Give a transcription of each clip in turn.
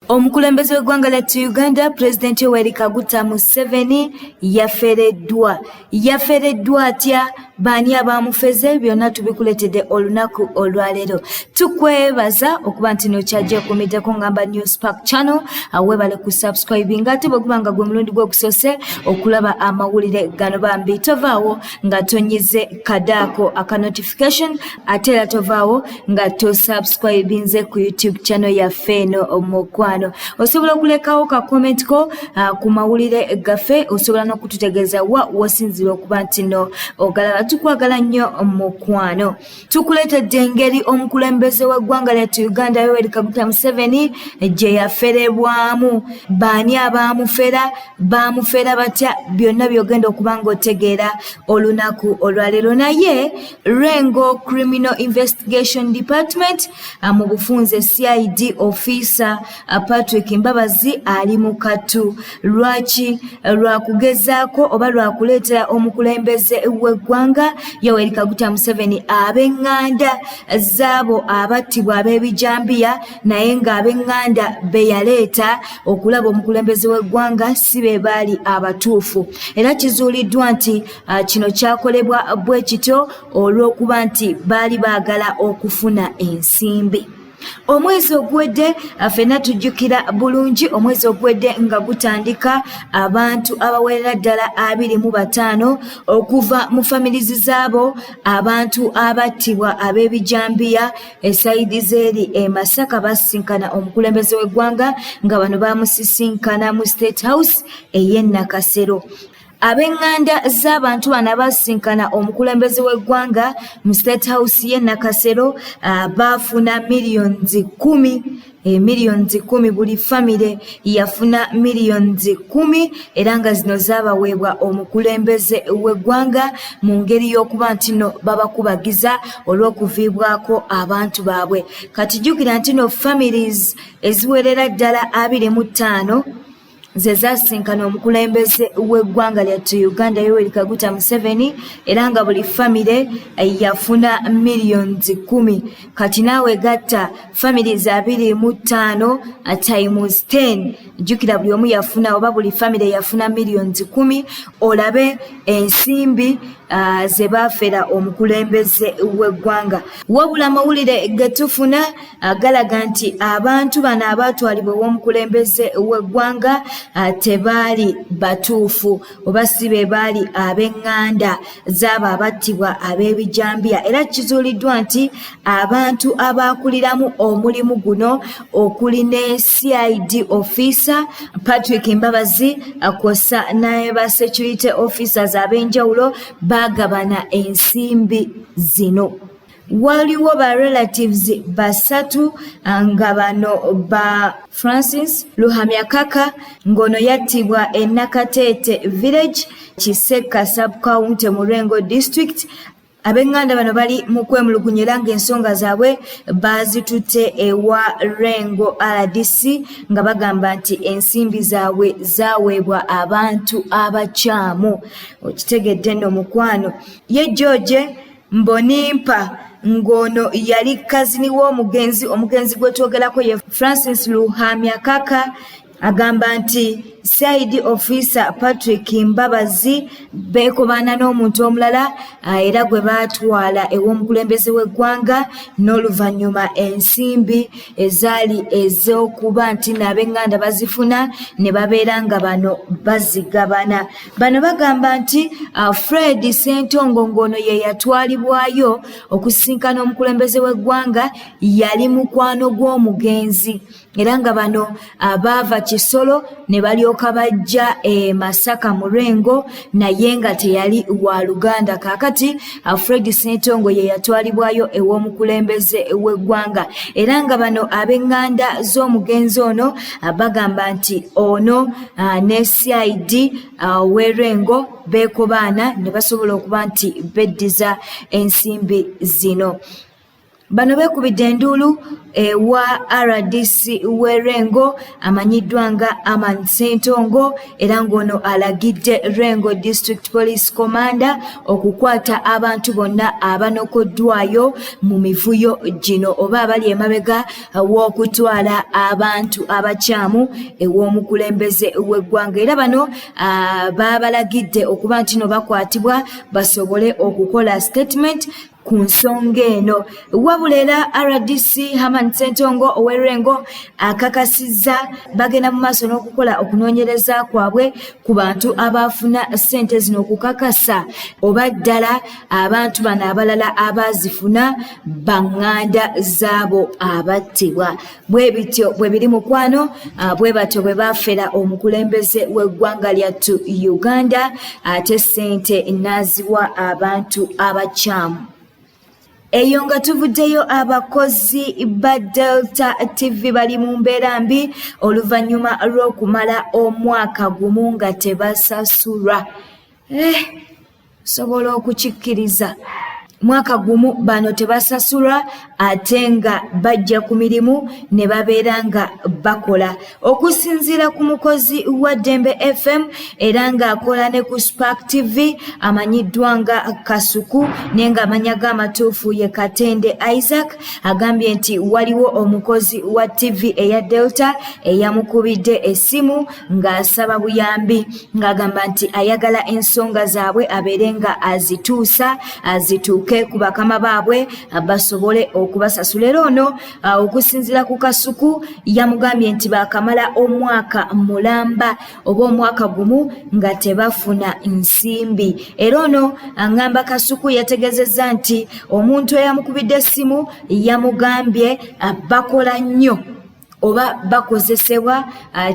Omukulembeze w'eggwanga lyattu Uganda Pulezidenti Yoweri Kaguta Museveni yafereddwa atya baani abaamufeze byonna tubikuletedde olunaku olwaleero. Tukwebaza okuba nti nokyajja okumiddeko ngamba Newspark Channel weebale ku subscribe ngate bwe nga gwe mulundi gw'okusoose okulaba amawulire gano bambi tovaawo nga tonyize kadaako aka notification ate era tovaawo nga tosubscribinze ku YouTube channel yaffe eno Omukwano. Osobola okulekawo ka comment ko ku mawulire gaffe, osobola n'okututegeeza wasinzira okuba nti no ogalaba. Tukwagala nnyo Mukwano. Tukuleetedde engeri omukulembeze w'eggwanga lyattu Uganda Yoweri Kaguta Museveni gye yaferebwamu, baani abaamufera, baamufera batya, byonna byogenda okuba ng'otegeera olunaku olwaleero. Naye Rengo Criminal Investigation Department mu bufunze CID officer Patrick Mbabazi ali mu katu. Lwaki? Lwakugezaako oba lwakuleetera omukulembeze w'eggwanga Yoweri Kaguta Museveni ab'eŋŋanda zaabo abattibwa ab'ebijambiya, naye ng'ab'eŋŋanda be yaleeta okulaba omukulembeze w'eggwanga si be baali abatuufu. Era kizuuliddwa nti kino kyakolebwa bwe kityo olw'okuba nti baali baagala okufuna ensimbi. Omwezi ogwedde ffenna tujjukira bulungi, omwezi ogwedde nga gutandika abantu abawerera ddala 25 okuva mu famirizi zaabo abantu abattibwa ab'ebijambiya esayidi z'eri e Masaka basisinkana omukulembeze w'eggwanga nga bano bamusisinkana mu State House ey'e Nakasero. Ab'eŋŋanda z'abantu bano abasisinkana omukulembeze w'eggwanga mu State House y'e Nakasero baafuna millions 10. Millions 10 buli famire yafuna millions 10 era nga zino zaabaweebwa omukulembeze w'eggwanga mu ngeri y'okuba nti no babakubagiza olw'okuviibwako abantu baabwe. Kati jjukira nti no families eziwerera ddala 25 ze zaasinkana omukulembeze w'eggwanga lyattu Uganda Yoweri Kaguta Museveni era nga buli famire yafuna millions 10. Kati naawe gatta families 25 times 10, jjukira buli omu yafuna oba buli famire yafuna millions 10, olabe ensimbi ze baafera omukulembeze w'eggwanga. Wabula amawulire ge tufuna galaga nti abantu bano abaatwalibwa ew'omukulembeze w'eggwanga tebaali batuufu oba si be baali ab'eŋŋanda z'abo abattibwa ab'ebijambiya. Era kizuuliddwa nti abantu abaakuliramu omulimu guno okuli ne CID officer Patrick Mbabazi akosa naye ba security officers ab'enjawulo bagabana ensimbi zino. Waliwo ba relatives basatu nga bano ba Francis Luhamyakaka ngono yattibwa e Nakateete village Kiseka sub-county mu Rengo district. Ab'eŋŋanda bano bali mu kwemulugunya era ng'ensonga zaabwe baazitutte ewa Rengo RDC nga bagamba nti ensimbi zaabwe zaaweebwa abantu abakyamu. Okitegedde nno Mukwano. Ye George Mbonimpa ngono yali kazini w'omugenzi gwe twogerako ye Francis Luhamyakaka agamba nti CID officer Patrick Mbabazi beekobaana n'omuntu omulala era gwe baatwala ew'omukulembeze w'eggwanga n'oluvannyuma ensimbi ezaali ez'okuba nti n'ab'eŋŋanda bazifuna ne babeera nga bano bazigabana. Bano bagamba nti Fred Ssentongo ngono ye yatwalibwayo okusisinkana omukulembeze w'eggwanga yali mukwano gw'omugenzi era nga bano abaava Kisolo ne balyoka bajja e Masaka mu Rengo naye nga teyali wa Luganda. Kaakati Fred Ssentongo ye yatwalibwayo ew'omukulembeze w'eggwanga era nga bano ab'eŋŋanda z'omugenzi ono bagamba nti ono ne CID w'Erengo beekobaana ne basobola okuba nti beddiza ensimbi zino. Bano beekubidde enduulu wa RDC w'Erengo amanyiddwa nga Aman Ssentongo era ng'ono alagidde Rengo District Police Commander okukwata abantu bonna abanokoddwayo mu mivuyo gino oba abali emabega w'okutwala abantu abakyamu ew'omukulembeze w'eggwanga. Era bano baabalagidde okuba nti no bakwatibwa basobole okukola statement ku nsonga eno. Wabula era RDC Aman Ssentongo ow'Erengo akakasizza bagenda mu maaso n'okukola okunoonyereza kwabwe ku bantu abaafuna ssente zino okukakasa oba ddala abantu bano abalala abaazifuna baŋŋanda zaabo abattibwa. Bwe bityo bwe biri mukwano, bwe batyo bwe baafera omukulembeze w'eggwanga lyattu Uganda ate ssente n'aziwa abantu abakyamu. Eyo nga tuvuddeyo abakozi ba Delta TV bali mu mbeera mbi oluvannyuma lw'okumala omwaka gumu nga tebasasulwa. Sobola okukikkiriza. Mwaka gumu bano tebasasulwa ate nga bajja ku mirimu ne babeera nga bakola. Okusinziira ku mukozi wa Dembe FM era ng'akola ne ku Spark TV amanyiddwa nga Kasuku naye ng'amanya g'amatuufu ye Katende Isaac, agambye nti waliwo omukozi wa TV eya Delta eyamukubidde essimu ng'asaba buyambi ng'agamba nti ayagala ensonga zaabwe abeere nga azituusa azituuke ku bakama baabwe basobole okubasasula. Era ono okusinziira ku Kasuku yamugambye nti baakamala omwaka mulamba oba omwaka gumu nga tebafuna nsimbi. Era ono aŋŋamba Kasuku yategezezza nti omuntu eyamukubidde essimu yamugambye bakola nnyo oba bakozesebwa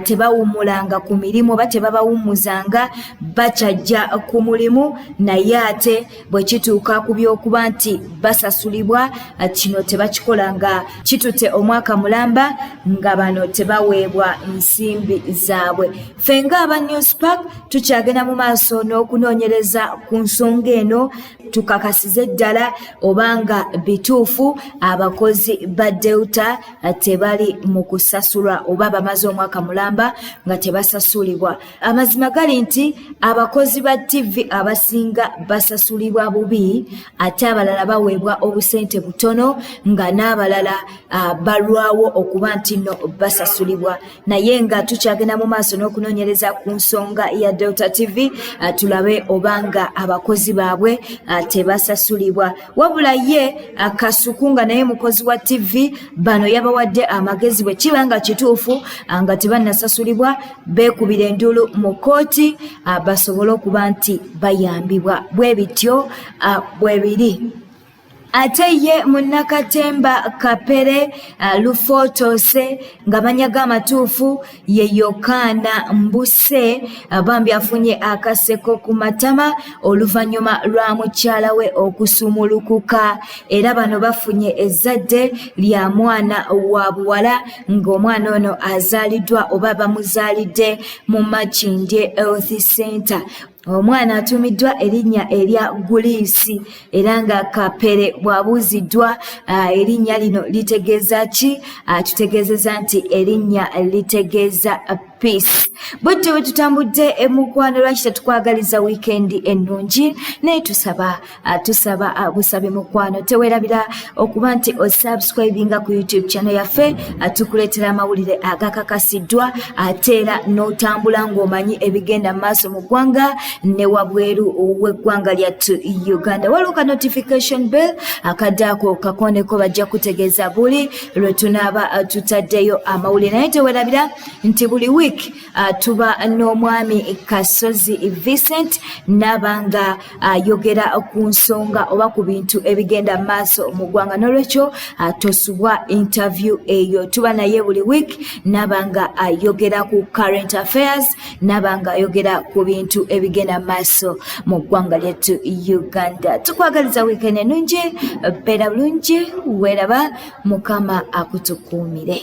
tebawumulanga ku mirimu oba tebabawumuzanga bakyajja ku mulimu, naye ate bwe kituuka ku by'okuba nti basasulibwa kino tebakikola nga kitute omwaka mulamba nga bano tebaweebwa nsimbi zaabwe. Ffe ng'aba Newspark tukyagenda mu maaso n'okunoonyereza ku nsonga eno tukakasize ddala obanga bituufu abakozi ba Delta tebali mu kusasulwa oba bamaze omwaka mulamba nga tebasasulibwa. Amazima gali nti abakozi ba TV abasinga basasulibwa bubi ate abalala baweebwa obusente butono nga n'abalala balwawo okuba nti no basasulibwa. Naye nga tukyagenda mu maaso n'okunoonyereza ku nsonga ya Delta TV tulabe obanga abakozi baabwe tebasasulibwa. Wabula ye Kasuku nga naye mukozi wa TV bano yabawadde amagezi bwe kiba nga kituufu nga tebannasasulibwa beekubira enduulu mu kooti basobole okuba nti bayambibwa. Bwe bityo bwe biri. Ate ye Munnakatemba Kapere Lufotose ng'amanya g'amatuufu ye Yokaana Mbuse bambi afunye akaseko ku matama oluvannyuma lwa mukyala we okusumulukuka. Era bano bafunye ezzadde lya mwana wa buwala ng'omwana ono azaaliddwa oba bamuzaalidde mu Makindye Health Center. Omwana atumiddwa erinnya erya Guliisi era nga Kapere bw'abuuziddwa erinnya lino litegeeza ki, tutegeezezza nti erinnya litegeeza peace. Bwetyo bwe tutambudde mukwano lwaki tetukwagaliza wiikendi ennungi naye tusaba busabe mukwano teweerabira okuba nti osubscribinga ku YouTube channel yaffe tukuleetera amawulire agakakasiddwa ate era n'otambula ng'omanyi ebigenda mu maaso mu ggwanga ne wabweru w'eggwanga lyattu Uganda. Waliwo ka notification bell akadde ako kakoneko bajja kutegeeza buli lwe tunaaba tutaddeyo amawulire. Naye teweerabira nti buli week tuba n'omwami Kasozi Vincent n'abanga ayogera ku nsonga oba ku bintu ebigenda mu maaso mu ggwanga. N'olwekyo tosubwa interview eyo. Tuba naye buli week n'abanga ayogera ku current affairs n'abanga ayogera ku bintu ebigenda mu maaso mu ggwanga lyattu Uganda. Tukwagaliza weekend ennungi, beera bulungi, weeraba, Mukama akutukuumire.